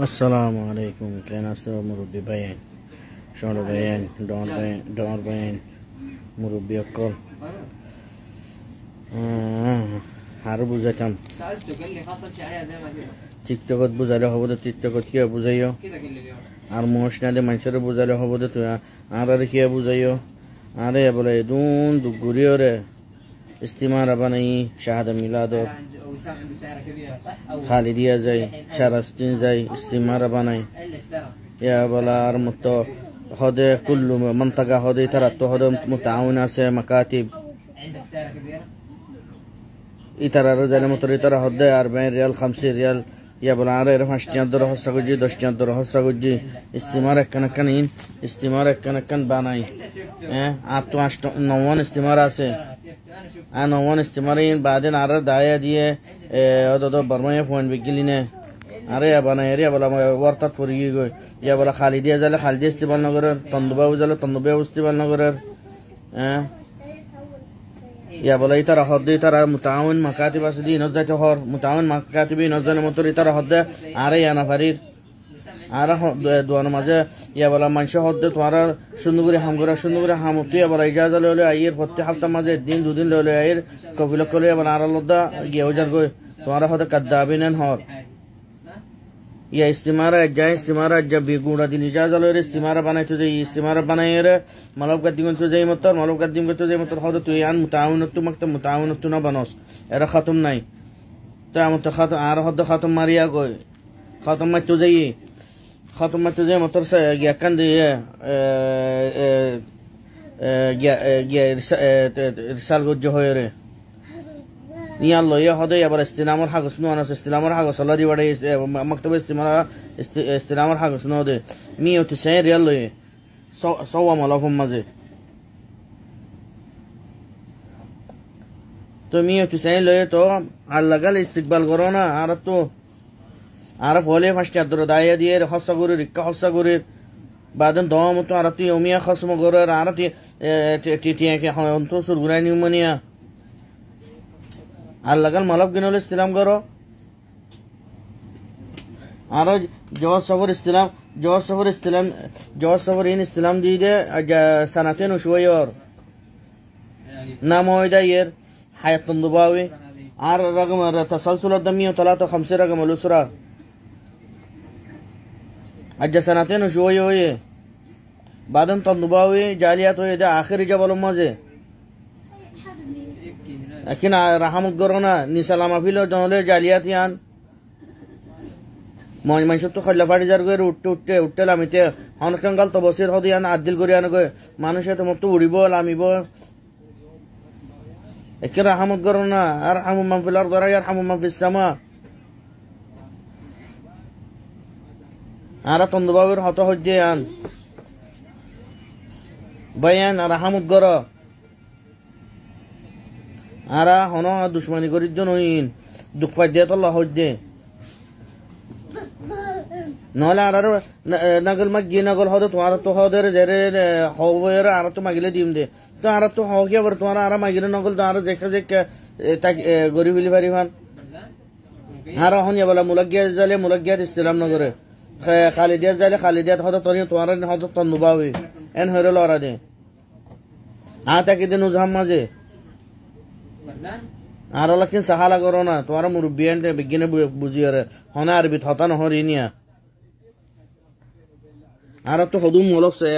আসসালামু আলাইকুম। কেন আছো মুরব্বী ভাইয়েন, ছোট ভাইয়েন, ডর ভাইয়েন, মুরব্বী অকল আরো বুঝাইতাম। টিকটকত বুঝাইলে হব তো টিকটকত কিয় বুঝাইও, আর মোশনাদে মানুষের বুঝাইলে হব তো তুই আর কিয় বুঝাইও। আরে বলে দুন দুগুরিও রে ইস্তিমার বানাই শাহাদা মিলাদ খালি দিয়া যায় সারাস্তিন যায় ইস্তিমার বানাই ইয়া বলা আর মতো হদে কুল্লু মন্তাকা হদে তারা তো হদে মুতাউন আছে মাকাতিব ইতারার জানে মতো ইতারা হদে আর 40 রিয়াল 50 রিয়াল ইয়া বলা আর 5 টিয়ার দর হসা গুজি 10 টিয়ার দর হসা গুজি ইস্তিমার একখান ইন ইস্তিমার একখান বানাই আর তো 9 ইস্তিমার আছে আর 9 ইস্তিমার ইন বাদেন আর দায়া দিয়ে অতো বর্মায় ফোন বিগিলিনে আরে বানাই রে বলা ওয়ার্তাত ফরিয়ে গই ইয়া বলা খালি দিয়া জালে খালি দিয়ে ইস্তিমাল নগরের তন্দুবাবু জালে তন্দুবাবু ইস্তিমাল নগরের ইয়া বলা ইতারা হদ্দে ইতারা মুতাউন মাকাতিব আছে দি নজ যাইতে হর মুতাউন মাকাতিবি নজনে মতর ইতারা হদ্দে আরে ইয়ানা ফারির আর দোয়ানোর মাঝে ইয়া বলা মানুষ হদ্দে তোমার সুন্দর করে হামতি ইয়া বলা ইজাজা লইলে আইয়ের প্রত্যেক সপ্তাহ মাঝে দিন দুদিন লইলে আইয়ের কফিলক করে বলা আর লদ্দা গিয়ে উজার গই তোমার হদ্দে কাদ্দাবিনেন হর ইয়া ইস্তিমারা যা বিগুড়া দিন ইজাজা লইলে ইস্তিমারা বানাইতো যে ইস্তিমারা বানাইরে মালব গাদ্দিম তো যাই মতর মালব গাদ্দিম তো যাই মতর হদ্দে তুই আন মুতাউনতু মাকতা মুতাউনতু না বানস এরা খাতম নাই তো আমত খাতম আর হদ্দে খাতম মারিয়া গই খাতম মাইতো যাই খাতম মাইতো যাই মতর সে গিয়া কান দিয়ে গিয়া রিসাল গজ্জ হয়ে রে নিয়া লইয়া হদে আবার ইস্তিনামর হাগস নো আনাস ইস্তিনামর হাগস আল্লাহ দি বাড়ে মাকতব ইস্তিনামর হাগস নো দে মি 90 রিয়াল লইয়ে সওয়া মালাফম মাঝে তো মি 90 লইয়ে তো আল্লাহ গাল ইস্তিকবাল করো না আর তো আর ফলে ফার্স্ট আদর দায়া দিয়ে হসা করে রিক্কা হসা করে বাদেন দম তো আর তুই ওমিয়া খসম করে আর টিটিয়া কে অন্ত সুরগুরাই নিউমোনিয়া আর লাগাল মালব গিনলে ইস্তিলাম করো আর জওয়াজ সফর ইন ইস্তিলাম দিয়ে দে সানাতেন শুয়াইর নাম হইদা ইয়ের হায়াতুন দুবাwi আর রকম তাসালসুল দামিয় 53 রকম লুসরা আজ সানাতেন শুয়াই হয়ে বাদন তন্দুবাwi জালিয়াত হয়ে দে আখেরি জবল মাঝে এখন রাহামত করো না নিসালামা ফিল জনলে জালিয়াতিয়ান মানুষ তো খল্লা ফাটি যার গয়ে উঠতে লামিতে অনেকক্ষণ গাল তো বসির হদিয়ান আদিল করিয়ান গয়ে মানুষে তোমার তো উড়িব লামিব একে রাহামত করো না আর হামু মানফিলার দ্বারা আর হামু মানফিসামা আর তন্দুবাবুর হত হজ্জে আন বয়ান রাহামত করো আরা হন দুশ্মনী করির জন্য দুঃখ পাই দিয়ে তো লহজ দে নহলে আর নাগল মাগিয়ে নাগল হদে তোমার তো হদের জেরে হবের আর তো মাগিলে দিম দে তো আর তো হকি আবার তোমার আর মাগিলে নগল তো আর যে গরিব হইলি পারি ভান আর হন বলা মুলাগিয়া জালে মুলাগিয়াত ইসলাম নগরে খালিদিয়াত জালে খালিদিয়াত হদ তনি তোমার হদ তন্দুবাবি এন হইরে লড়া দে তাকে দিন উজাহাম মাঝে আর লাকিন সাহালা করো না তোমার মুরব্বিয়ান বিজ্ঞানে বুঝিয়ে হনে আরবি হতা নহর ইনিয়া আর তো হদুম মলক সে